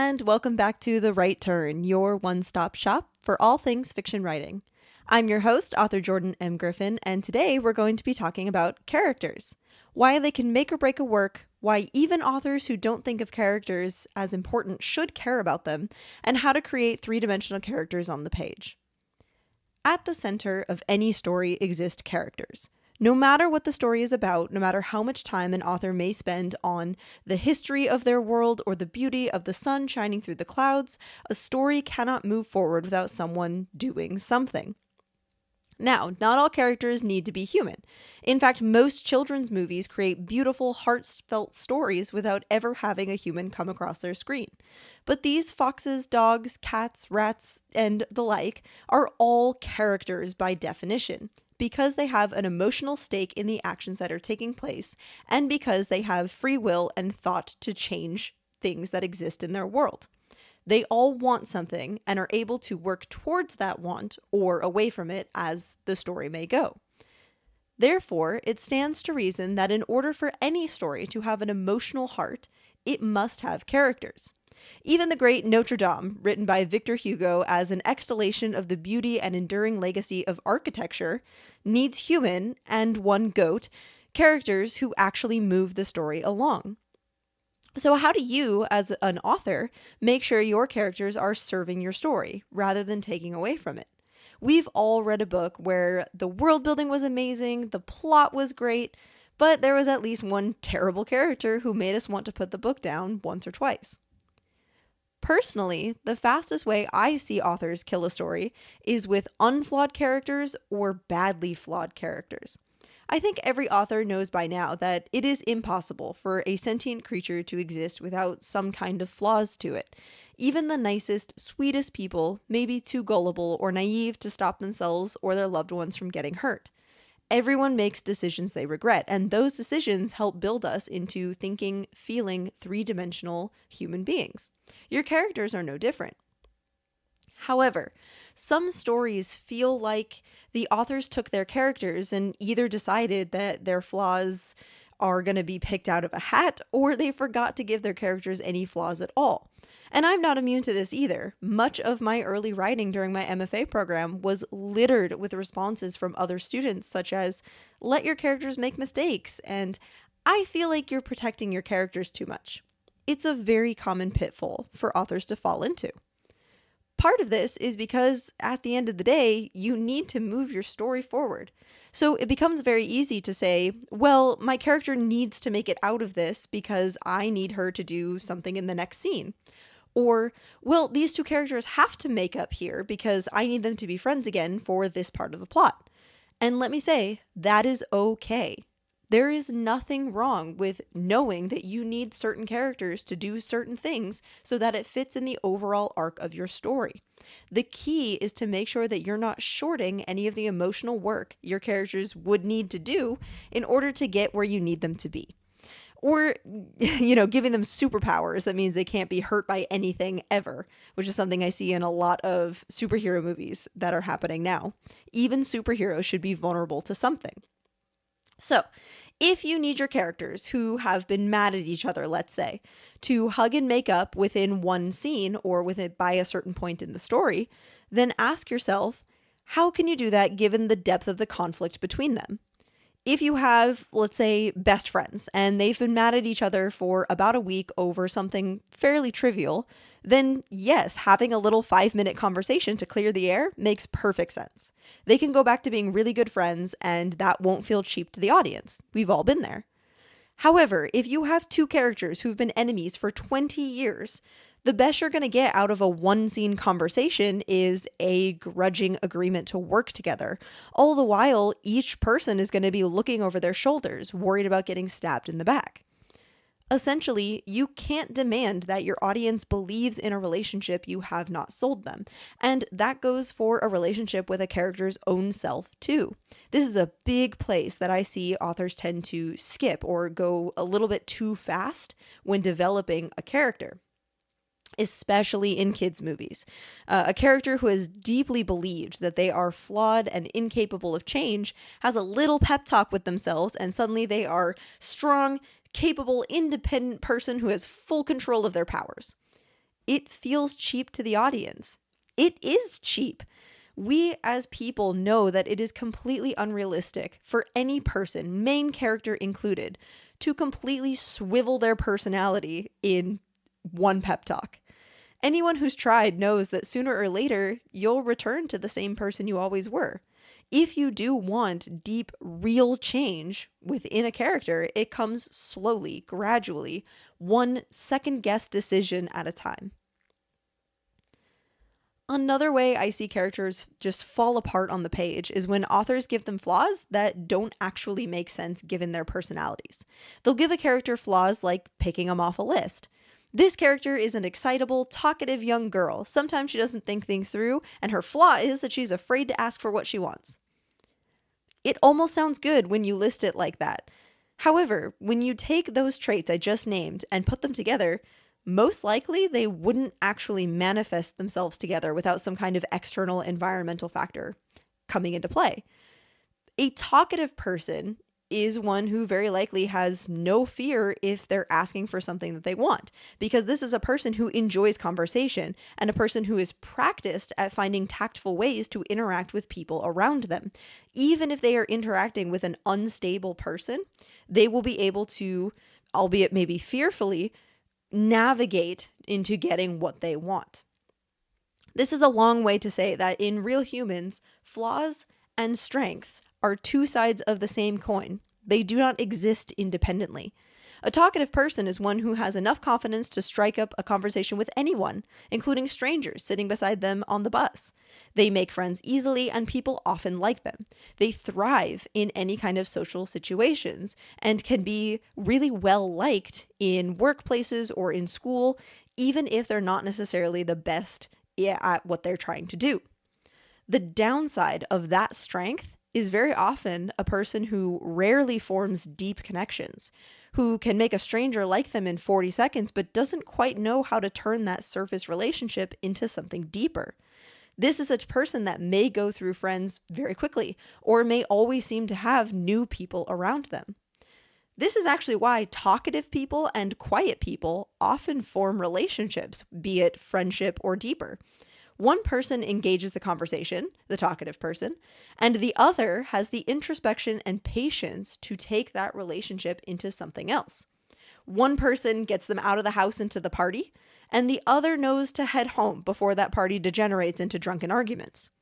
and welcome back to The Right Turn, your one-stop shop for all things fiction writing. I'm your host, author Jordan M. Griffin, and today we're going to be talking about characters, why they can make or break a work, why even authors who don't think of characters as important should care about them, and how to create three-dimensional characters on the page. At the center of any story exist characters. No matter what the story is about, no matter how much time an author may spend on the history of their world or the beauty of the sun shining through the clouds, a story cannot move forward without someone doing something. Now, not all characters need to be human. In fact, most children's movies create beautiful, heartfelt stories without ever having a human come across their screen. But these foxes, dogs, cats, rats, and the like are all characters by definition, because they have an emotional stake in the actions that are taking place, and because they have free will and thought to change things that exist in their world. They all want something and are able to work towards that want or away from it as the story may go. Therefore, it stands to reason that in order for any story to have an emotional heart, it must have characters. Even the great Notre Dame, written by Victor Hugo as an extolation of the beauty and enduring legacy of architecture, needs human, and one goat, characters who actually move the story along. So how do you, as an author, make sure your characters are serving your story rather than taking away from it? We've all read a book where the world building was amazing, the plot was great, but there was at least one terrible character who made us want to put the book down once or twice. Personally, the fastest way I see authors kill a story is with unflawed characters or badly flawed characters. I think every author knows by now that it is impossible for a sentient creature to exist without some kind of flaws to it. Even the nicest, sweetest people may be too gullible or naive to stop themselves or their loved ones from getting hurt. Everyone makes decisions they regret, and those decisions help build us into thinking, feeling, three-dimensional human beings. Your characters are no different. However, some stories feel like the authors took their characters and either decided that their flaws are going to be picked out of a hat, or they forgot to give their characters any flaws at all. And I'm not immune to this either. Much of my early writing during my MFA program was littered with responses from other students, such as, "Let your characters make mistakes," and "I feel like you're protecting your characters too much." It's a very common pitfall for authors to fall into. Part of this is because at the end of the day, you need to move your story forward. So it becomes very easy to say, well, my character needs to make it out of this because I need her to do something in the next scene. Or, well, these two characters have to make up here because I need them to be friends again for this part of the plot. And let me say, that is okay. There is nothing wrong with knowing that you need certain characters to do certain things so that it fits in the overall arc of your story. The key is to make sure that you're not shorting any of the emotional work your characters would need to do in order to get where you need them to be. Or, giving them superpowers that means they can't be hurt by anything ever, which is something I see in a lot of superhero movies that are happening now. Even superheroes should be vulnerable to something. So, if you need your characters who have been mad at each other, let's say, to hug and make up within one scene or by a certain point in the story, then ask yourself, how can you do that given the depth of the conflict between them? If you have, let's say, best friends and they've been mad at each other for about a week over something fairly trivial, then yes, having a little 5-minute conversation to clear the air makes perfect sense. They can go back to being really good friends and that won't feel cheap to the audience. We've all been there. However, if you have two characters who've been enemies for 20 years, the best you're going to get out of a one-scene conversation is a grudging agreement to work together. All the while, each person is going to be looking over their shoulders, worried about getting stabbed in the back. Essentially, you can't demand that your audience believes in a relationship you have not sold them. And that goes for a relationship with a character's own self, too. This is a big place that I see authors tend to skip or go a little bit too fast when developing a character, especially in kids' movies. A character who has deeply believed that they are flawed and incapable of change has a little pep talk with themselves, and suddenly they are strong, capable, independent person who has full control of their powers. it feels cheap to the audience. It is cheap. We as people know that it is completely unrealistic for any person, main character included, to completely swivel their personality in one pep talk. Anyone who's tried knows that sooner or later, you'll return to the same person you always were. If you do want deep, real change within a character, it comes slowly, gradually, one second guess decision at a time. Another way I see characters just fall apart on the page is when authors give them flaws that don't actually make sense given their personalities. They'll give a character flaws like picking them off a list. This character is an excitable, talkative young girl. Sometimes she doesn't think things through, and her flaw is that she's afraid to ask for what she wants. It almost sounds good when you list it like that. However, when you take those traits I just named and put them together, most likely they wouldn't actually manifest themselves together without some kind of external environmental factor coming into play. A talkative person is one who very likely has no fear if they're asking for something that they want, because this is a person who enjoys conversation and a person who is practiced at finding tactful ways to interact with people around them. Even if they are interacting with an unstable person, they will be able to, albeit maybe fearfully, navigate into getting what they want. This is a long way to say that in real humans, flaws and strengths are two sides of the same coin. They do not exist independently. A talkative person is one who has enough confidence to strike up a conversation with anyone, including strangers sitting beside them on the bus. They make friends easily, and people often like them. They thrive in any kind of social situations and can be really well liked in workplaces or in school, even if they're not necessarily the best at what they're trying to do. The downside of that strength is very often a person who rarely forms deep connections, who can make a stranger like them in 40 seconds, but doesn't quite know how to turn that surface relationship into something deeper. This is a person that may go through friends very quickly, or may always seem to have new people around them. This is actually why talkative people and quiet people often form relationships, be it friendship or deeper. One person engages the conversation, the talkative person, and the other has the introspection and patience to take that relationship into something else. One person gets them out of the house into the party, and the other knows to head home before that party degenerates into drunken arguments.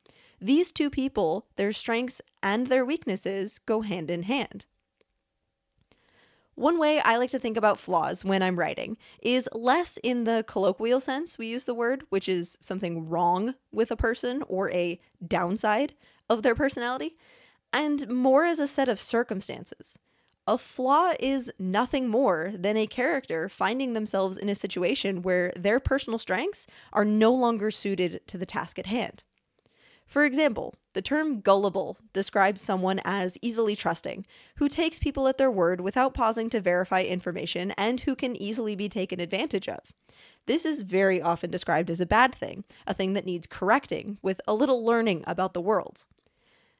These two people, their strengths and their weaknesses go hand in hand. One way I like to think about flaws when I'm writing is less in the colloquial sense we use the word, which is something wrong with a person or a downside of their personality, and more as a set of circumstances. A flaw is nothing more than a character finding themselves in a situation where their personal strengths are no longer suited to the task at hand. For example, the term gullible describes someone as easily trusting, who takes people at their word without pausing to verify information and who can easily be taken advantage of. This is very often described as a bad thing, a thing that needs correcting with a little learning about the world.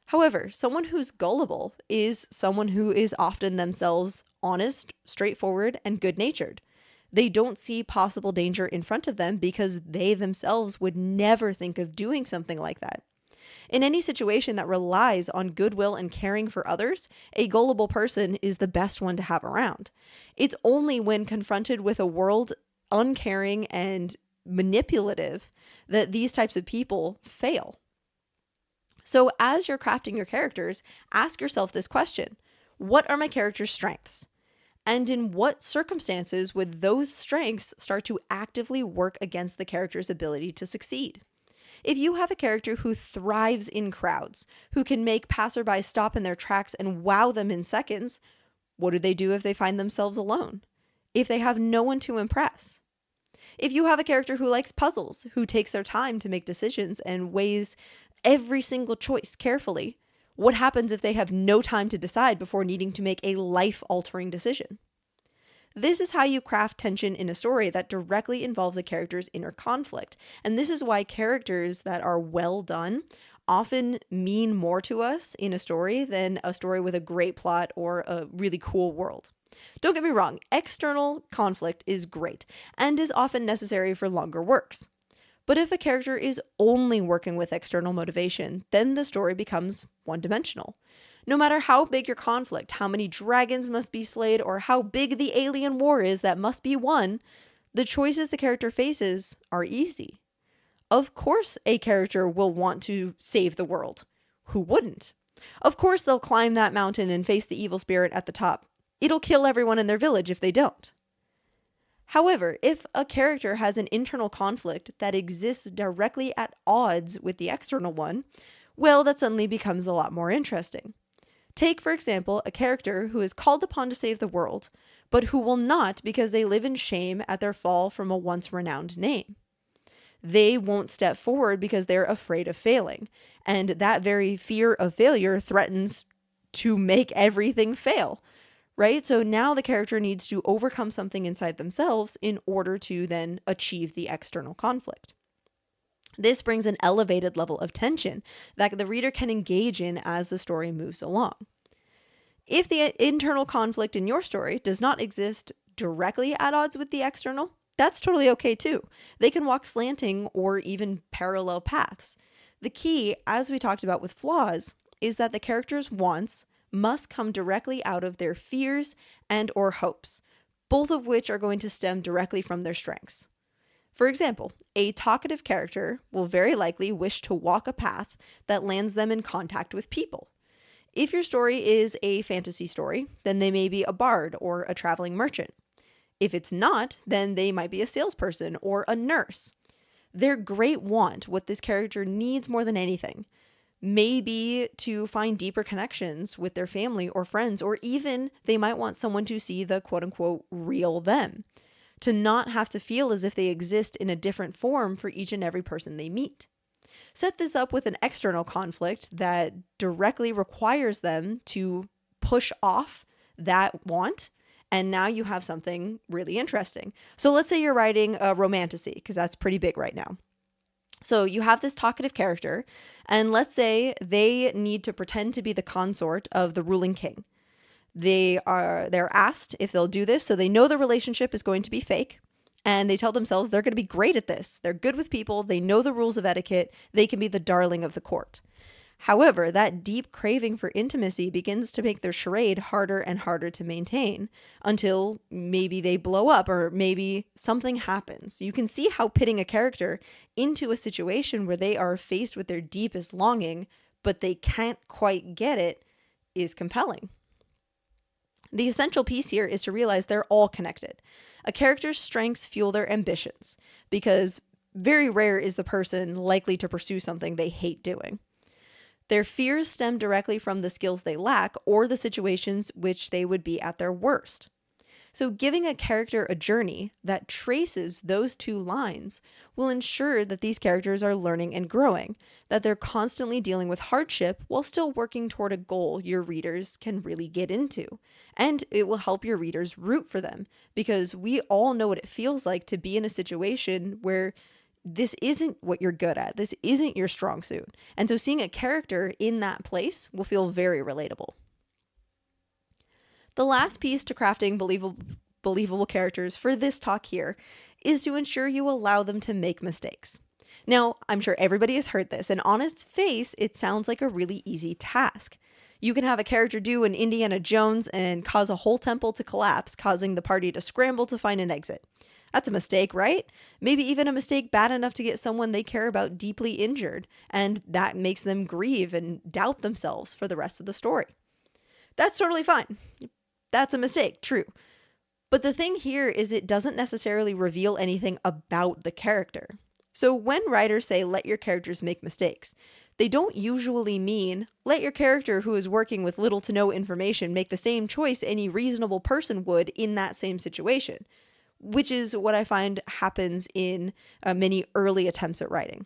However, someone who's gullible is someone who is often themselves honest, straightforward, and good-natured. They don't see possible danger in front of them because they themselves would never think of doing something like that. In any situation that relies on goodwill and caring for others, a gullible person is the best one to have around. It's only when confronted with a world uncaring and manipulative that these types of people fail. So as you're crafting your characters, ask yourself this question: what are my character's strengths? And in what circumstances would those strengths start to actively work against the character's ability to succeed? If you have a character who thrives in crowds, who can make passersby stop in their tracks and wow them in seconds, what do they do if they find themselves alone? If they have no one to impress? If you have a character who likes puzzles, who takes their time to make decisions and weighs every single choice carefully, what happens if they have no time to decide before needing to make a life-altering decision? This is how you craft tension in a story that directly involves a character's inner conflict. And this is why characters that are well done often mean more to us in a story than a story with a great plot or a really cool world. Don't get me wrong, external conflict is great and is often necessary for longer works. But if a character is only working with external motivation, then the story becomes one dimensional. No matter how big your conflict, how many dragons must be slayed, or how big the alien war is that must be won, the choices the character faces are easy. Of course, a character will want to save the world. Who wouldn't? Of course, they'll climb that mountain and face the evil spirit at the top. It'll kill everyone in their village if they don't. However, if a character has an internal conflict that exists directly at odds with the external one, well, that suddenly becomes a lot more interesting. Take, for example, a character who is called upon to save the world, but who will not because they live in shame at their fall from a once renowned name. They won't step forward because they're afraid of failing, and that very fear of failure threatens to make everything fail. Right? So now the character needs to overcome something inside themselves in order to then achieve the external conflict. This brings an elevated level of tension that the reader can engage in as the story moves along. If the internal conflict in your story does not exist directly at odds with the external, that's totally okay too. They can walk slanting or even parallel paths. The key, as we talked about with flaws, is that the character's wants must come directly out of their fears and or hopes, both of which are going to stem directly from their strengths. For example, a talkative character will very likely wish to walk a path that lands them in contact with people. If your story is a fantasy story, then they may be a bard or a traveling merchant. If it's not, then they might be a salesperson or a nurse. Their great want, what this character needs more than anything, maybe to find deeper connections with their family or friends, or even they might want someone to see the quote unquote real them, to not have to feel as if they exist in a different form for each and every person they meet. Set this up with an external conflict that directly requires them to push off that want. And now you have something really interesting. So let's say you're writing a romantasy, because that's pretty big right now. So you have this talkative character, and let's say they need to pretend to be the consort of the ruling king. They're asked if they'll do this, so they know the relationship is going to be fake, and they tell themselves they're going to be great at this. They're good with people, they know the rules of etiquette, they can be the darling of the court. However, that deep craving for intimacy begins to make their charade harder and harder to maintain until maybe they blow up or maybe something happens. You can see how pitting a character into a situation where they are faced with their deepest longing, but they can't quite get it, is compelling. The essential piece here is to realize they're all connected. A character's strengths fuel their ambitions, because very rare is the person likely to pursue something they hate doing. Their fears stem directly from the skills they lack or the situations which they would be at their worst. So giving a character a journey that traces those two lines will ensure that these characters are learning and growing, that they're constantly dealing with hardship while still working toward a goal your readers can really get into. And it will help your readers root for them, because we all know what it feels like to be in a situation where this isn't what you're good at. This isn't your strong suit. And so seeing a character in that place will feel very relatable. The last piece to crafting believable characters for this talk here is to ensure you allow them to make mistakes. Now, I'm sure everybody has heard this, and on its face, it sounds like a really easy task. You can have a character do an Indiana Jones and cause a whole temple to collapse, causing the party to scramble to find an exit. That's a mistake, right? Maybe even a mistake bad enough to get someone they care about deeply injured, and that makes them grieve and doubt themselves for the rest of the story. That's totally fine. That's a mistake, true. But the thing here is it doesn't necessarily reveal anything about the character. So when writers say let your characters make mistakes, they don't usually mean let your character who is working with little to no information make the same choice any reasonable person would in that same situation, which is what I find happens in many early attempts at writing,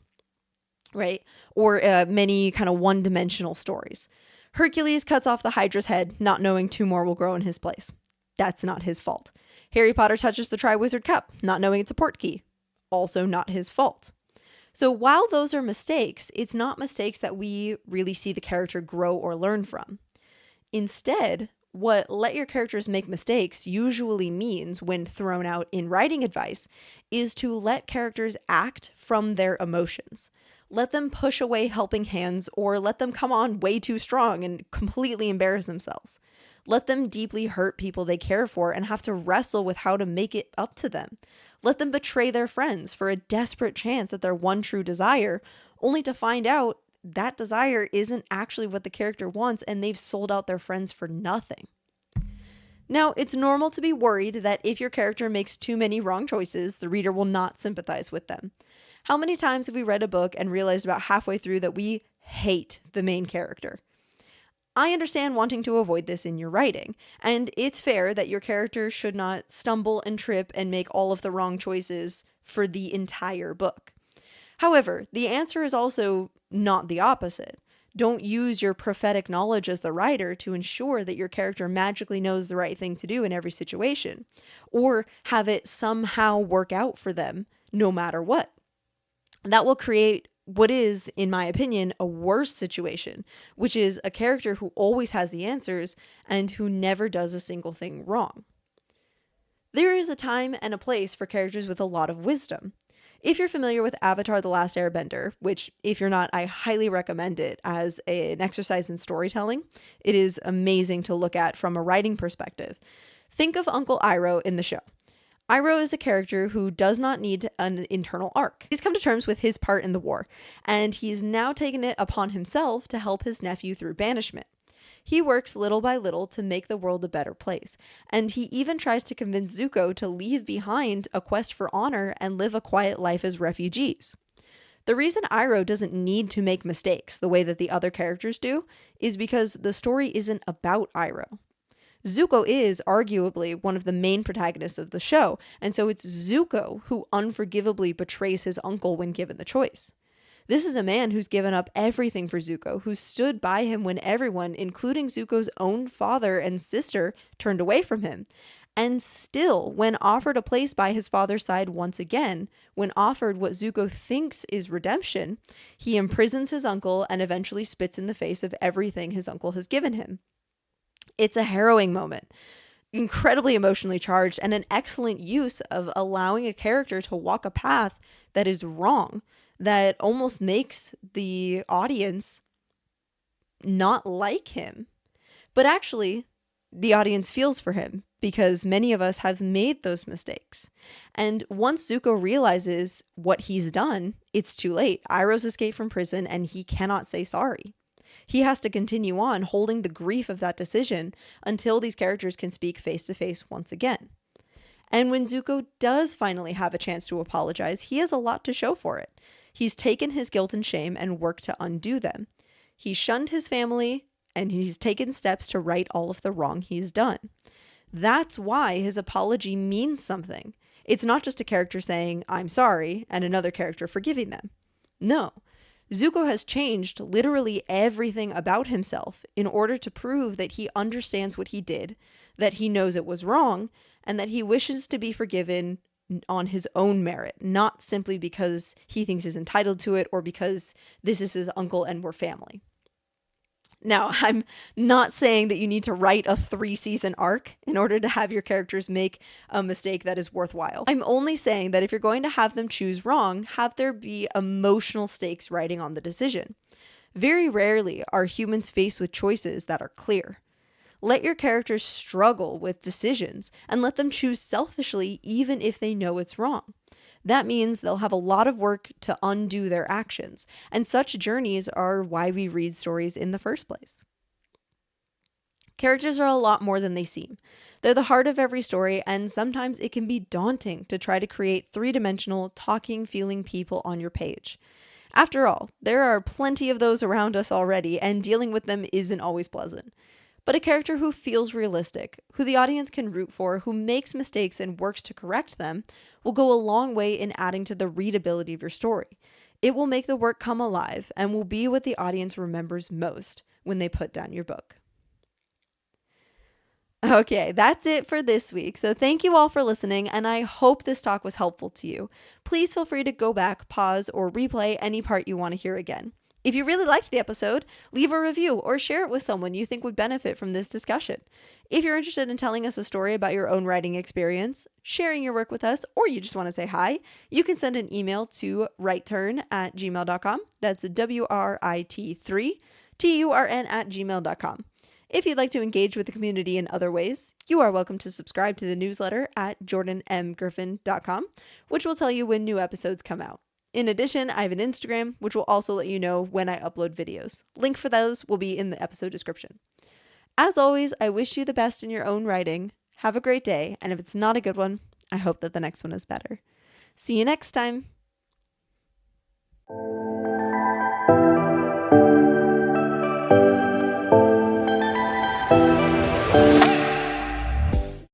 right? Or many kind of one-dimensional stories. Hercules cuts off the Hydra's head, not knowing two more will grow in his place. That's not his fault. Harry Potter touches the Triwizard Cup, not knowing it's a portkey. Also not his fault. So while those are mistakes, it's not mistakes that we really see the character grow or learn from. Instead, What let your characters make mistakes usually means, when thrown out in writing advice, is to let characters act from their emotions. Let them push away helping hands or let them come on way too strong and completely embarrass themselves. Let them deeply hurt people they care for and have to wrestle with how to make it up to them. Let them betray their friends for a desperate chance at their one true desire, only to find out that desire isn't actually what the character wants and they've sold out their friends for nothing. Now, it's normal to be worried that if your character makes too many wrong choices, the reader will not sympathize with them. How many times have we read a book and realized about halfway through that we hate the main character? I understand wanting to avoid this in your writing, and it's fair that your character should not stumble and trip and make all of the wrong choices for the entire book. However, the answer is also not the opposite. Don't use your prophetic knowledge as the writer to ensure that your character magically knows the right thing to do in every situation, or have it somehow work out for them no matter what. That will create what is, in my opinion, a worse situation, which is a character who always has the answers and who never does a single thing wrong. There is a time and a place for characters with a lot of wisdom. If you're familiar with Avatar: The Last Airbender, which if you're not, I highly recommend it as an exercise in storytelling. It is amazing to look at from a writing perspective. Think of Uncle Iroh in the show. Iroh is a character who does not need an internal arc. He's come to terms with his part in the war, and he's now taken it upon himself to help his nephew through banishment. He works little by little to make the world a better place, and he even tries to convince Zuko to leave behind a quest for honor and live a quiet life as refugees. The reason Iroh doesn't need to make mistakes the way that the other characters do is because the story isn't about Iroh. Zuko is arguably one of the main protagonists of the show, and so it's Zuko who unforgivably betrays his uncle when given the choice. This is a man who's given up everything for Zuko, who stood by him when everyone, including Zuko's own father and sister, turned away from him. And still, when offered a place by his father's side once again, when offered what Zuko thinks is redemption, he imprisons his uncle and eventually spits in the face of everything his uncle has given him. It's a harrowing moment, incredibly emotionally charged, and an excellent use of allowing a character to walk a path that is wrong, that almost makes the audience not like him. But actually, the audience feels for him because many of us have made those mistakes. And once Zuko realizes what he's done, it's too late. Iroh's escaped from prison and he cannot say sorry. He has to continue on holding the grief of that decision until these characters can speak face to face once again. And when Zuko does finally have a chance to apologize, he has a lot to show for it. He's taken his guilt and shame and worked to undo them. He's shunned his family and he's taken steps to right all of the wrong he's done. That's why his apology means something. It's not just a character saying, "I'm sorry," and another character forgiving them. No. Zuko has changed literally everything about himself in order to prove that he understands what he did, that he knows it was wrong, and that he wishes to be forgiven on his own merit, not simply because he thinks he's entitled to it or because this is his uncle and we're family. Now, I'm not saying that you need to write a 3-season arc in order to have your characters make a mistake that is worthwhile. I'm only saying that if you're going to have them choose wrong, have there be emotional stakes riding on the decision. Very rarely are humans faced with choices that are clear. Let your characters struggle with decisions and let them choose selfishly even if they know it's wrong. That means they'll have a lot of work to undo their actions, and such journeys are why we read stories in the first place. Characters are a lot more than they seem. They're the heart of every story, and sometimes it can be daunting to try to create 3-dimensional, talking, feeling people on your page. After all, there are plenty of those around us already, and dealing with them isn't always pleasant. But a character who feels realistic, who the audience can root for, who makes mistakes and works to correct them, will go a long way in adding to the readability of your story. It will make the work come alive and will be what the audience remembers most when they put down your book. Okay, that's it for this week. So thank you all for listening, and I hope this talk was helpful to you. Please feel free to go back, pause, or replay any part you want to hear again. If you really liked the episode, leave a review or share it with someone you think would benefit from this discussion. If you're interested in telling us a story about your own writing experience, sharing your work with us, or you just want to say hi, you can send an email to writeturn@gmail.com. That's WRIT3TURN@gmail.com. If you'd like to engage with the community in other ways, you are welcome to subscribe to the newsletter at jordanmgriffin.com, which will tell you when new episodes come out. In addition, I have an Instagram, which will also let you know when I upload videos. Link for those will be in the episode description. As always, I wish you the best in your own writing. Have a great day, and if it's not a good one, I hope that the next one is better. See you next time.